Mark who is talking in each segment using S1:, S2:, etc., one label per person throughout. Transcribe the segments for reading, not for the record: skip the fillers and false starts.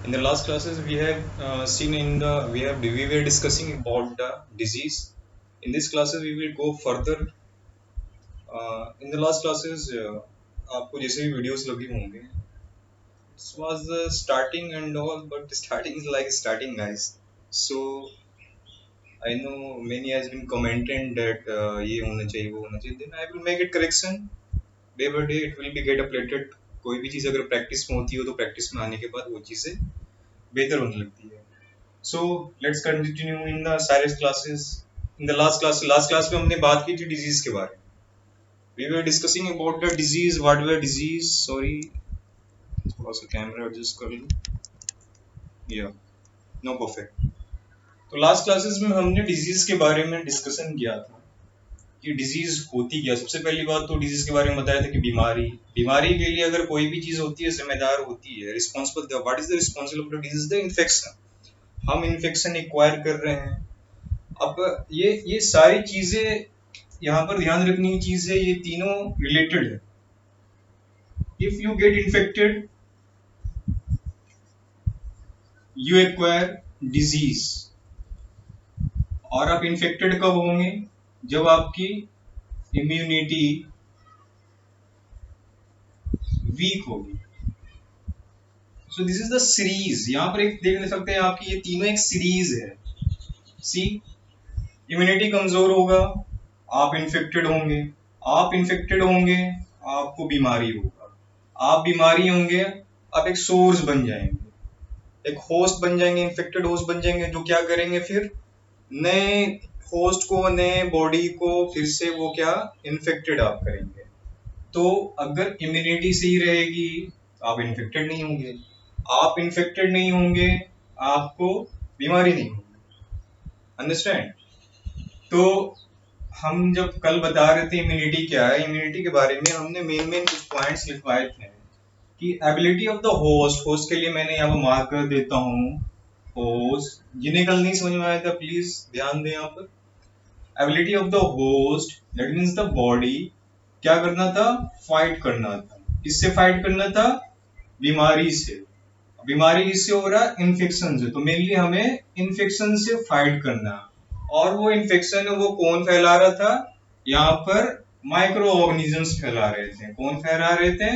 S1: In the last classes, we have seen in the we were discussing about the disease. In these classes, we will go further. In the last classes, आपको जैसे भी videos लगे होंगे, it was the starting and all, but starting is like starting, guys. So I know many has been commenting that ये होना चाहिए वो होना चाहिए. Then I will make it correction. Day by day, it will be get updated. कोई भी चीज़ अगर practice में होती हो तो प्रैक्टिस में आने के बाद वो चीज़ें बेहतर होने लगती है. So let's continue in the सारे classes. In the last class में हमने बात की थी disease के बारे में. We were discussing about the disease, what were disease. Sorry, थोड़ा सा कैमरा एडजस्ट कर लूँ. Yeah, no perfect. तो लास्ट क्लासेस में हमने डिजीज के बारे में डिस्कशन किया था कि डिजीज होती क्या. सबसे पहली बात तो डिजीज के बारे में बताया था कि बीमारी बीमारी के लिए अगर कोई भी चीज होती है जिम्मेदार होती है, responsible. What is the responsible of the disease? The infection. हम इन्फेक्शन एक्वायर कर रहे हैं. अब ये सारी चीजें यहाँ पर ध्यान रखने की चीज है, ये तीनों रिलेटेड है. If you get infected you acquire disease. और आप इन्फेक्टेड कब होंगे? जब आपकी इम्यूनिटी वीक होगी. So this is the series. यहाँ पर एक देख सकते हैं आपकी ये तीनों एक सीरीज है. सी, इम्यूनिटी कमजोर होगा, आप इन्फेक्टेड होंगे. आप इन्फेक्टेड होंगे, आपको बीमारी होगा. आप बीमारी होंगे, आप एक सोर्स बन जाएंगे, एक होस्ट बन जाएंगे, इन्फेक्टेड होस्ट बन जाएंगे, जो क्या करेंगे फिर नए होस्ट को, नए बॉडी को फिर से वो क्या इन्फेक्टेड आप करेंगे. तो अगर इम्यूनिटी सही रहेगी आप इन्फेक्टेड नहीं होंगे. आप इन्फेक्टेड नहीं होंगे, आपको बीमारी नहीं होगी. अंडरस्टैंड? तो हम जब कल बता रहे थे इम्यूनिटी क्या है, इम्यूनिटी के बारे में हमने मेन कुछ पॉइंट्स लिखवाए थे कि ability of the host. Host के लिए मैंने यहाँ पर मार्क कर देता हूँ होस्ट. जिन्हें कल नहीं समझ में आया था प्लीज ध्यान दें यहाँ पर. Ability of the host that means the body क्या करना था? फाइट करना था. किससे फाइट करना था? बीमारी से. बीमारी किससे हो रहा है? इन्फेक्शन से. तो मेनली हमें इन्फेक्शन से फाइट करना. और वो इन्फेक्शन वो कौन फैला रहा था? यहाँ पर माइक्रो ऑर्गेनिजम्स फैला रहे थे. कौन फैला रहे थे?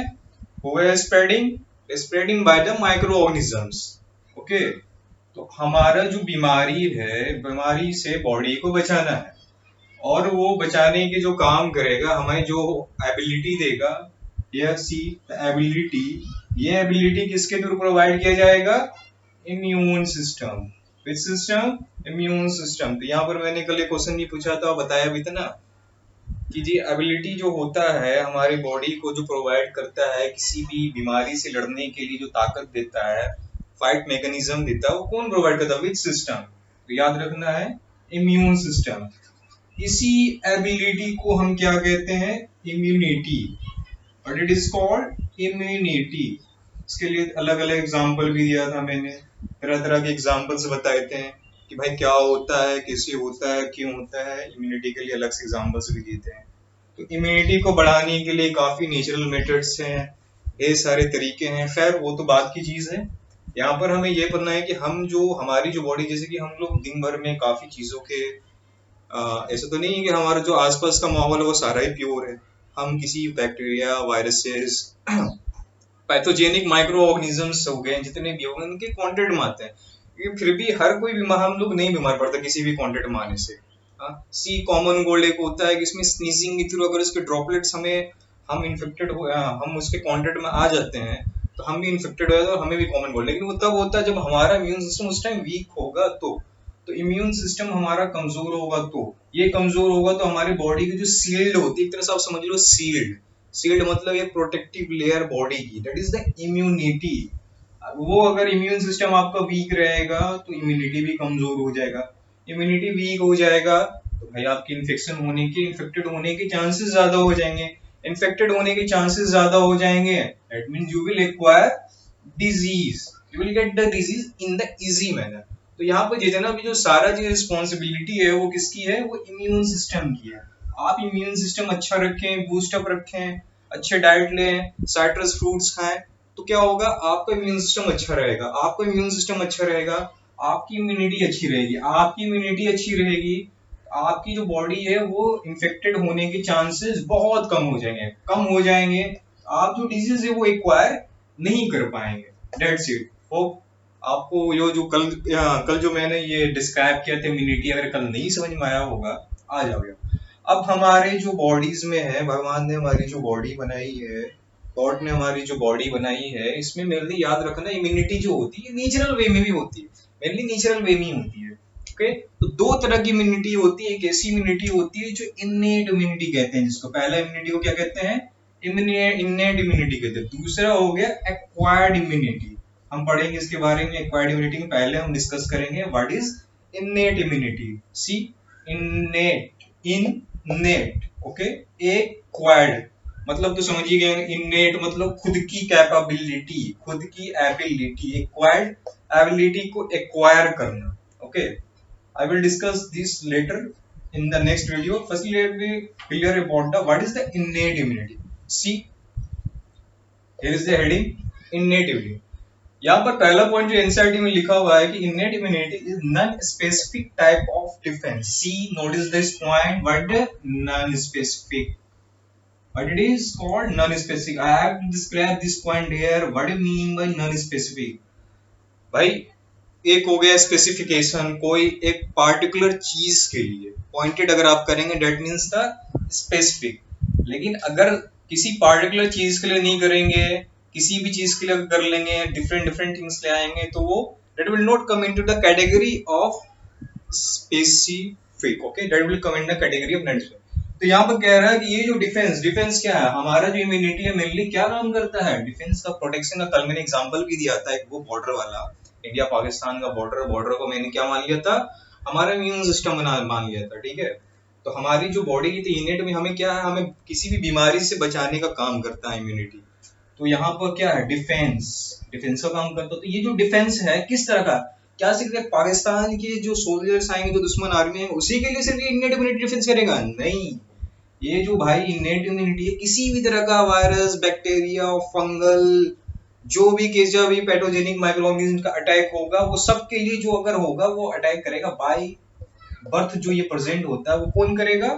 S1: Spreading by the micro organisms. Okay. तो हमारा जो बीमारी है, बीमारी से बॉडी को बचाना है. और वो बचाने के जो काम करेगा, हमें जो एबिलिटी देगा, या सी एबिलिटी, ये एबिलिटी किसके थ्रू प्रोवाइड किया जाएगा? Immune system. Which system? Immune system. तो यहाँ पर मैंने कल एक क्वेश्चन नहीं पूछा था, बताया भी था ना कि जी एबिलिटी जो होता है हमारी बॉडी को जो प्रोवाइड करता है किसी भी बीमारी से लड़ने के लिए, जो ताकत देता है, फाइट मैकेनिज्म देता है, वो कौन प्रोवाइड करता है? Which system? तो याद रखना है इम्यून सिस्टम. इसी एबिलिटी को हम क्या कहते हैं? Immunity. But it is called immunity. इसके लिए अलग अलग एग्जाम्पल भी दिया था मैंने, तरह तरह के एग्जाम्पल्स बताए थे कि भाई क्या होता है, कैसे होता है, क्यों होता है. इम्यूनिटी के लिए अलग से एग्जाम्पल्स भी दिए थे. तो इम्यूनिटी को बढ़ाने के लिए काफी नेचुरल मेथड्स हैं, ये सारे तरीके हैं. खैर वो तो बात की चीज है. यहाँ पर हमें ये पढ़ना है कि हम जो हमारी जो बॉडी, जैसे कि हम लोग दिन भर में काफी चीजों के ऐसा तो नहीं है कि हमारा जो आसपास का माहौल है वो सारा ही प्योर है. हम किसी bacteria, viruses, pathogenic micro organisms हो गए जितने भी हो गए, उनके कांटेक्ट में आते हैं. फिर भी हर कोई बीमार, हम लोग नहीं बीमार पड़ता किसी भी कांटेक्ट में आने से. सी कॉमन गोल्ड एक होता है कि इसमें स्नीजिंग के थ्रू अगर उसके ड्रॉपलेट्स हमें, हम इन्फेक्टेड हो, हम उसके कांटेक्ट में आ जाते हैं तो हम भी इन्फेक्टेड हो जाते हैं और हमें भी कॉमन गोल्ड. लेकिन वो तब होता है जब हमारा इम्यून सिस्टम उस टाइम वीक होगा. तो इम्यून सिस्टम हमारा कमजोर होगा, तो ये कमजोर होगा तो हमारी बॉडी की जो सील्ड होती है, एक तरह से आप समझ लो सील्ड. सील्ड मतलब एक प्रोटेक्टिव लेयर बॉडी की, दैट इज द इम्यूनिटी. वो अगर इम्यून सिस्टम आपका वीक रहेगा तो इम्यूनिटी भी कमजोर हो जाएगा. इम्यूनिटी वीक हो जाएगा तो भाई आपके इन्फेक्शन होने के, इन्फेक्टेड होने के चांसेस ज्यादा हो जाएंगे. इन्फेक्टेड होने के चांसेस ज्यादा हो जाएंगे, that means you will acquire disease. You will get the disease in the easy manner. तो यहाँ पर जितना भी जो सारा जो रिस्पॉन्सिबिलिटी है वो किसकी है? वो इम्यून सिस्टम की है. आप इम्यून सिस्टम अच्छा रखें, बूस्टअप रखें, अच्छे डाइट लें, साइट्रस फ्रूट्स खाएं, तो क्या होगा, आपका इम्यून सिस्टम अच्छा रहेगा, आपका इम्यून सिस्टम अच्छा रहेगा, आपकी इम्यूनिटी अच्छी रहेगी, आपकी इम्यूनिटी अच्छी रहेगी, आपकी जो बॉडी है वो इन्फेक्टेड होने के चांसेस बहुत कम हो जाएंगे, आप जो डिजीज है वो एक्वायर नहीं कर पाएंगे। That's it. होप आपको जो कल जो मैंने ये डिस्क्राइब किया था इम्यूनिटी, अगर कल नहीं समझ में आया होगा, आ जाओगे। अब हमारे जो बॉडीज में है, भगवान ने हमारी जो बॉडी बनाई है, गॉड ने हमारी जो बॉडी बनाई है, इसमें मेनली याद रखना इम्यूनिटी जो होती है नेचुरल वे में भी होती है, मेनली नेचुरल वे में ही होती है। ओके, तो दो तरह की इम्यूनिटी होती है। एक ऐसी इम्यूनिटी होती है जो इननेट इम्यूनिटी कहते हैं, जिसको पहला इम्यूनिटी को क्या कहते हैं, इननेट इम्यूनिटी कहते हैं। दूसरा हो गया एक्वायर्ड इम्यूनिटी, हम पढ़ेंगे इसके बारे में एक्वायर्ड इम्यूनिटी में। पहले हम डिस्कस करेंगे what is innate immunity. See, innate, innate, okay, acquired मतलब तो समझिए गए, इननेट मतलब खुद की कैपेबिलिटी, खुद की एबिलिटी, एक्वायर्ड एबिलिटी को एक्वायर करना। Okay, I will discuss this later in the next video. Firstly, let me clear about the what is the innate immunity. See, here is the heading, innate immunity. यहाँ पर पहला point जो NCERT में लिखा हुआ है कि innate immunity is non specific type of defence. See, notice this point, what non specific, what it is called non-specific. I have to describe this point here. What do you mean by non-specific? भाई, एक हो गया specification, कोई एक particular चीज के लिए pointed अगर आप करेंगे डेट मीन्स द स्पेसिफिक। लेकिन अगर किसी पार्टिकुलर चीज के लिए नहीं करेंगे, किसी भी चीज के लिए कर लेंगे, डिफरेंट डिफरेंट थिंग्स ले आएंगे, तो वो that will not come into the category of specific. Okay, that will come in the category of non specific. तो यहाँ पर कह रहा है कि ये जो डिफेंस क्या है, हमारा जो इम्यूनिटी है मेनली क्या काम करता है, डिफेंस का, प्रोटेक्शन का। कल मैंने एग्जांपल भी दिया था एक, वो बॉर्डर वाला, इंडिया पाकिस्तान का बॉर्डर को मैंने क्या मान लिया था, हमारा इम्यून सिस्टम मान लिया था। ठीक है, तो हमारी जो बॉडी की थी इनेट में, हमें क्या है, हमें किसी भी बीमारी से बचाने का काम करता है इम्यूनिटी। तो यहाँ पर क्या है, डिफेंस का काम करता है। तो ये जो डिफेंस है किस तरह का, क्या सिर्फ पाकिस्तान के जो सोल्जर्स आएंगे, जो दुश्मन आर्मी है, उसी के लिए सिर्फ इनेट इम्यूनिटी डिफेंस करेगा? नहीं, ये जो भाई इनेट इम्यूनिटी है, किसी भी तरह का वायरस, बैक्टीरिया, फंगल, जो भी केस भी पैथोजेनिक माइक्रोऑर्गेनिज्म का अटैक होगा, वो सब के लिए जो अगर होगा वो अटैक करेगा बाय बर्थ। जो ये प्रेजेंट होता है वो कौन करेगा,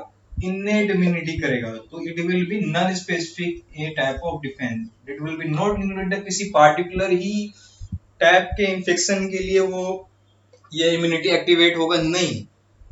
S1: इनेट इम्यूनिटी करेगा। तो it will be non specific A type of defence, it will be not included किसी पार्टिकुलर ही टाइप के इन्फेक्शन के लिए वो ये इम्यूनिटी एक्टिवेट होगा, नहीं,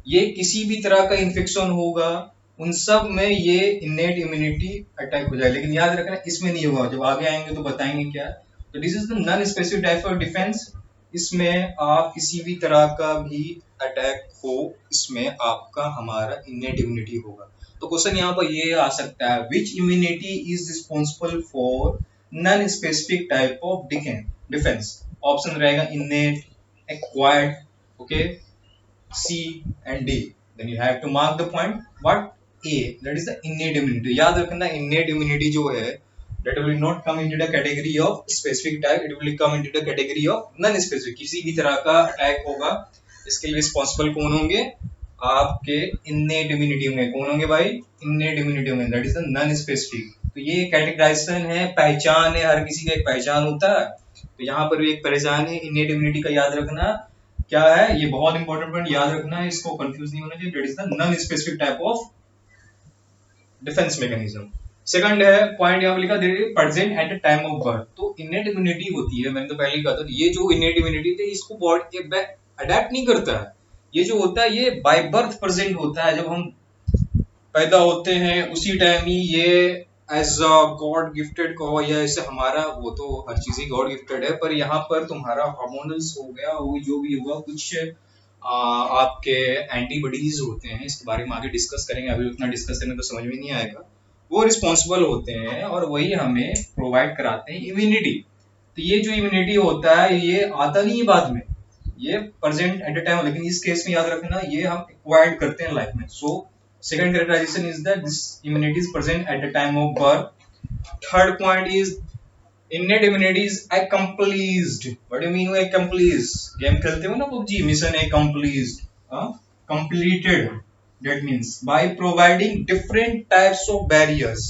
S1: ये किसी भी तरह का इन्फेक्शन होगा उन सब में ये इनेट इम्यूनिटी अटैक हो जाए। लेकिन याद रखना इसमें नहीं होगा, जब आगे आएंगे तो बताएंगे क्या। तो this is the non specific type of defence. इसमें आप किसी भी तरह का भी अटैक हो, इसमें आपका हमारा इनेट इम्यूनिटी होगा। तो क्वेश्चन यहाँ पर ये आ सकता है, which immunity is responsible for non specific type of defence. Option रहेगा innate, acquired, okay, C and D. Then you have to mark the point. What? A. That is the innate immunity. याद रखना innate immunity जो है that will not come into the category of specific type. It will come into the category of non-specific. किसी भी तरह का attack होगा, इसके लिए रिस्पॉन्सिबल कौन होंगे, आपके innate immunity होंगे। कौन होंगे भाई, innate immunity होंगे। That is the non-specific. तो ये कैटेगराइजेशन है, पहचान है, हर किसी का एक पहचान होता है। तो यहाँ पर भी एक पहचान है innate immunity का, याद रखना क्या है, ये बहुत इंपॉर्टेंट पॉइंट याद रखना है, इसको कंफ्यूज नहीं होना चाहिए। That is the non specific type of defence mechanism. Second है पॉइंट यहाँ पे लिखा, present at the time of birth. तो इनेट इम्यूनिटी होती है, मैंने तो पहले ही कहा था, ये जो इनेट इम्यूनिटी थी इसको बॉडी अडेप्ट नहीं करता है। ये जो होता है ये बाय बर्थ प्रेजेंट होता है, जब हम पैदा होते हैं उसी टाइम ही ये एज अ गॉड गिफ्टेड कहो या ऐसे, हमारा वो तो हर चीज ही गॉड गिफ्टेड है, पर यहाँ पर तुम्हारा हार्मोनल्स हो गया, वो जो भी होगा, कुछ आपके एंटीबॉडीज होते हैं, इसके बारे में आगे डिस्कस करेंगे, अभी उतना डिस्कस करने तो समझ में नहीं आएगा। वो रिस्पॉन्सिबल होते हैं और वही हमें प्रोवाइड कराते हैं इम्यूनिटी। तो ये जो इम्यूनिटी होता है ये आता नहीं है बाद में, ये प्रेजेंट एट द टाइम। लेकिन इस केस में याद रखना ये हम एक्वायर्ड करते हैं लाइफ में। सो second characterization is that this immunity is present at the time of birth. Third point is innate immunity is accomplished. What do you mean by accomplished? Game खेलते हो ना PUBG, mission accomplished, completed. That means by providing different types of barriers.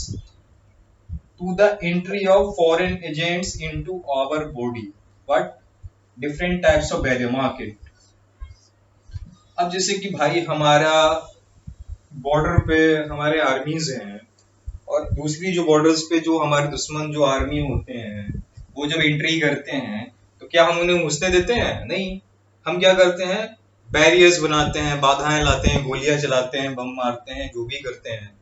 S1: to the entry of foreign agents into our body. What? Different types of barrier market. अब जैसे कि भाई हमारा border पे हमारे आर्मीज हैं और दूसरी जो बॉर्डर्स पे जो हमारे दुश्मन जो आर्मी होते हैं वो जब एंट्री करते हैं तो क्या हम उन्हें घुसने देते हैं? नहीं। हम क्या करते हैं? बैरियर्स बनाते हैं, बाधाएं लाते हैं, गोलियां चलाते हैं, बम मारते हैं, जो भी करते हैं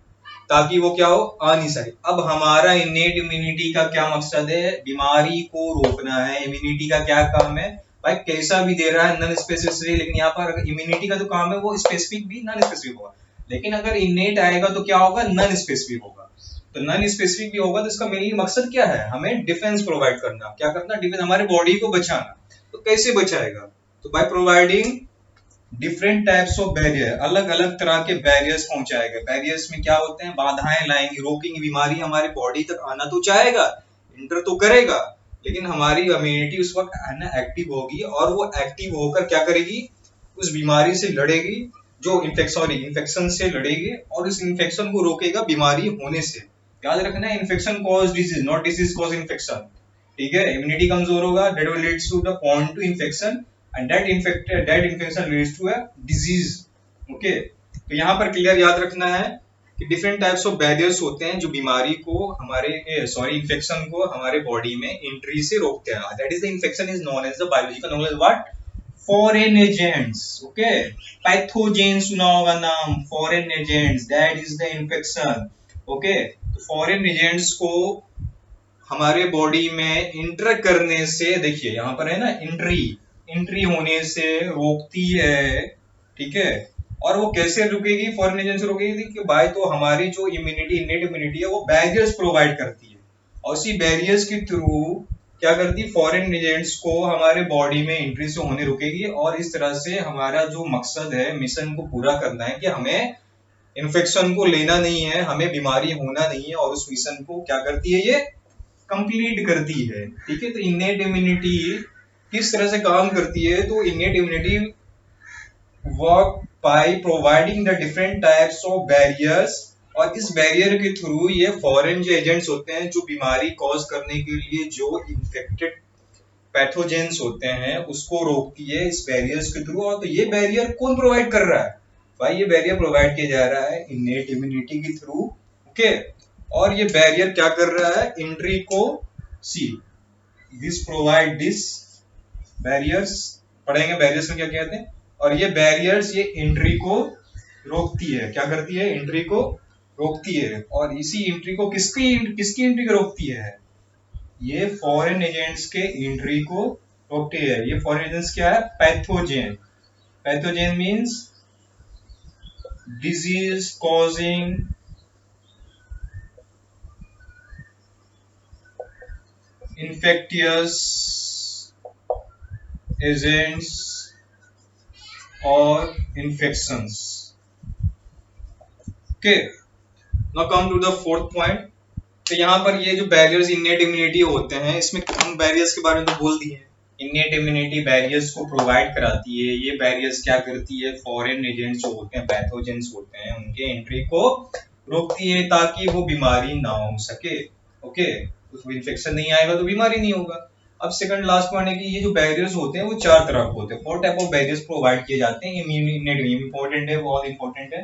S1: ताकि वो क्या हो, आ नहीं सके। अब हमारा इनेट इम्यूनिटी का क्या मकसद है? बीमारी को रोकना है। इम्यूनिटी का क्या काम है? भाई कैसा भी दे रहा है नॉन स्पेसिफिक, लेकिन यहाँ पर इम्यूनिटी का जो काम है वो स्पेसिफिक भी नॉन स्पेसिफिक होगा। लेकिन अगर इनेट आएगा तो क्या होगा? नॉन स्पेसिफिक होगा। तो नॉन स्पेसिफिक भी होगा तो इसका मेन मकसद क्या है? हमें डिफेंस प्रोवाइड करना। क्या करना? डिफेंस, हमारे बॉडी को बचाना। तो कैसे बचाएगा? तो by providing different types of barrier, अलग अलग तरह के बैरियर्स पहुंचाएगा। बैरियर्स में क्या होते हैं? बाधाएं लाएंगे, रोकेंगे। बीमारी हमारे बॉडी तक आना तो चाहेगा, इंटर तो करेगा, लेकिन हमारी इम्यूनिटी उस वक्त है ना एक्टिव होगी और वो एक्टिव होकर क्या करेगी? उस बीमारी से लड़ेगी, जो इन्फेक्शन से लड़ेगी और इस इन्फेक्शन को रोकेगा बीमारी होने से। याद रखना है, infection cause disease, not disease cause infection. ठीक है? इम्यूनिटी कमजोर होगा, that will leads to the point to infection and that infection leads to a disease. Okay, तो यहाँ पर क्लियर याद रखना है कि डिफरेंट टाइप्स ऑफ बैरियर्स होते हैं जो बीमारी को हमारे इन्फेक्शन को हमारे बॉडी में एंट्री से रोकते हैं। That is the infection is known as the biological known as what? Foreign agents. Okay, pathogen सुना होगा नाम, foreign agents, that is the infection. Okay, तो फॉरेन एजेंट्स को हमारे बॉडी में इंटर करने से, देखिए यहाँ पर है ना, एंट्री होने से रोकती है। ठीक है? और वो कैसे रुकेगी? फॉरेन एजेंट से रुकेगी कि भाई तो हमारी जो इम्यूनिटी, इनेट इम्यूनिटी है, वो बैरियर्स प्रोवाइड करती है और उसी बैरियर्स के थ्रू क्या करती है? फॉरेन एजेंट्स को हमारे बॉडी में एंट्री से होने रुकेगी और इस तरह से हमारा जो मकसद है, मिशन को पूरा करना है कि हमें इन्फेक्शन को लेना नहीं है, हमें बीमारी होना नहीं है, और उस मिशन को क्या करती है? ये कंप्लीट करती है। ठीक है? तो इनेट इम्यूनिटी किस तरह से काम करती है? तो innate immunity work by providing the different types of barriers, और इस बैरियर के थ्रू ये फॉरेन जो एजेंट्स होते हैं जो बीमारी कॉज करने के लिए जो इन्फेक्टेड पैथोजेंस होते हैं उसको रोकती है इस बैरियर्स के थ्रू। और तो ये बैरियर कौन प्रोवाइड कर रहा है? भाई ये बैरियर प्रोवाइड किया जा रहा है इनेट इम्यूनिटी के थ्रू। ओके, और ये बैरियर क्या कर रहा है? एंट्री को, see this provide this barriers, पढ़ेंगे बैरियर्स में क्या कहते हैं। और ये बैरियर्स ये एंट्री को रोकती है। क्या करती है? एंट्री को रोकती है। और इसी एंट्री को किसकी एंट्री को रोकती है? ये फॉरेन एजेंट्स के एंट्री को रोकती है। ये फॉरेन एजेंट्स क्या है? Pathogen. Pathogen means disease causing infectious agents or infections. Okay, now come to the fourth point. तो यहाँ पर ये जो बैरियर्स इनेट इम्यूनिटी होते हैं, इसमें हम बैरियर्स के बारे में तो बोल दिए। इनेट इम्यूनिटी बैरियर्स को प्रोवाइड कराती है। ये बैरियर्स क्या करती है? फॉरेन एजेंट्स जो होते हैं, पैथोजेंस होते हैं, उनके एंट्री को रोकती है ताकि वो बीमारी ना हो सके। ओके, तो इन्फेक्शन नहीं आएगा तो बीमारी नहीं होगा। अब सेकंड लास्ट पॉइंट है कि ये जो बैरियर्स होते हैं वो चार तरह के होते हैं। 4 टाइप ऑफ बैरियर्स प्रोवाइड किए जाते हैं। इंपॉर्टेंट है, बहुत इंपॉर्टेंट है।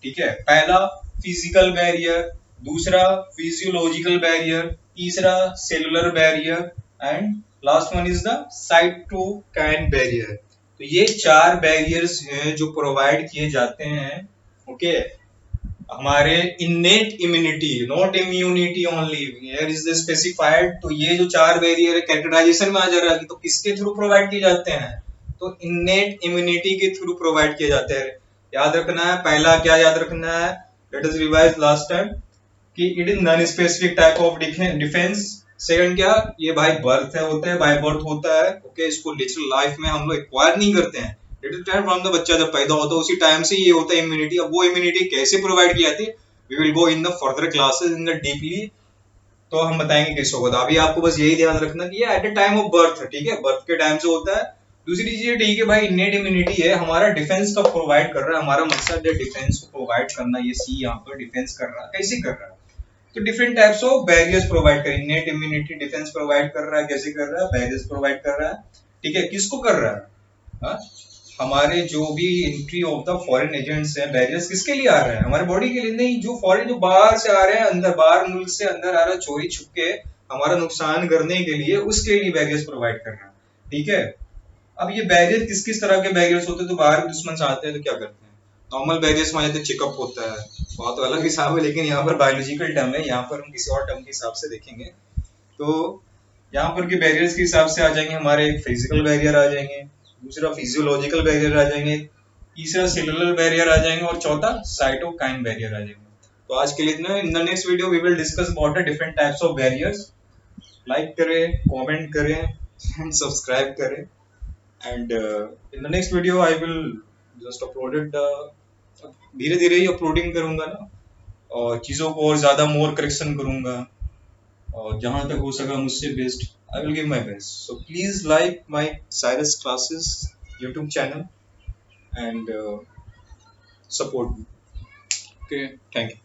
S1: ठीक है? पहला फिजिकल बैरियर, दूसरा फिजियोलॉजिकल बैरियर, तीसरा cellular barrier, and last one is the cytokine barrier. तो ये 4 बैरियर्स हैं जो प्रोवाइड किए जाते हैं। ओके, हमारे innate immunity, not immunity only, here is the specified. तो ये जो 4 बैरियर कैरेक्टराइजेशन में आ जा रहा है तो किसके थ्रू प्रोवाइड किए जाते हैं? तो इनेट इम्यूनिटी के थ्रू प्रोवाइड किए जाते हैं। याद रखना है, पहला क्या याद रखना है? Let us revise last time कि it is non specific type of defence. Second क्या? ये भाई बर्थ है, होता है, बाय बर्थ होता है। ओके, इसको नेचुरल लाइफ में हम लोग एक्वायर नहीं करते हैं। लिटिल टाइम फ्रॉम द बच्चा जब पैदा होता है उसी टाइम से ये होता है इम्यूनिटी। अब वो इम्यूनिटी कैसे प्रोवाइड की जाती है, we will go in the further classes in the deeply, तो हम बताएंगे कैसे होगा। अभी आपको बस यही ध्यान रखना कि ये at the time of birth, ठीक है, बर्थ के टाइम से होता है। दूसरी चीज ठीक है भाई, इनेट इम्यूनिटी है, हमारा डिफेंस का प्रोवाइड कर रहा है, हमारा मकसद है डिफेंस को प्रोवाइड करना। ये सी यहाँ पर डिफेंस कर रहा है, कैसे कर रहा है? तो different types of barriers provide करें, नेट इम्यूनिटी डिफेंस प्रोवाइड कर रहा है, कैसे कर रहा है, बैरियर्स प्रोवाइड कर रहा है, ठीक है, किसको कर रहा है, हाँ? हमारे जो भी entry of the foreign agents हैं, बैरियर्स किसके लिए आ रहे हैं, हमारे बॉडी के लिए नहीं, जो फॉरेन जो बाहर से आ रहे हैं, अंदर बाहर मुल्क से अंदर आ रहा है चोरी छुपके हमारा नुकसान करने के लिए, उसके लिए बैरियर्स प्रोवाइड करना, ठीक है। अब ये बैरियर किस किस तरह के बैरियर्स होते हैं, तो बाहर के दुश्मन से आते हैं तो क्या करते हैं, नॉर्मल बैरियर्स में आ जाते हैं, चेकअप होता है, वहाँ तो अलग हिसाब है, लेकिन यहाँ पर बायोलॉजिकल टर्म है, यहाँ पर हम किसी और टर्म के हिसाब से देखेंगे। तो यहाँ पर के बैरियर्स के हिसाब से आ जाएंगे हमारे, फिजिकल बैरियर आ जाएंगे, दूसरा फिजियोलॉजिकल बैरियर आ जाएंगे, तीसरा सेलुलर बैरियर आ जाएंगे, और चौथा साइटोकाइन बैरियर आ जाएंगे। तो आज के लिए इतना। In the next video we will discuss about the different types of barriers. Like करें, कमेंट करें एंड सब्सक्राइब करें, and in the next video I will just upload it, धीरे धीरे ही अपलोडिंग करूंगा ना, और चीज़ों को और ज़्यादा मोर करेक्शन करूंगा, और जहाँ तक हो सका मुझसे best I will give my best. So please like my Cyrus classes YouTube channel and support me. Okay, thank you.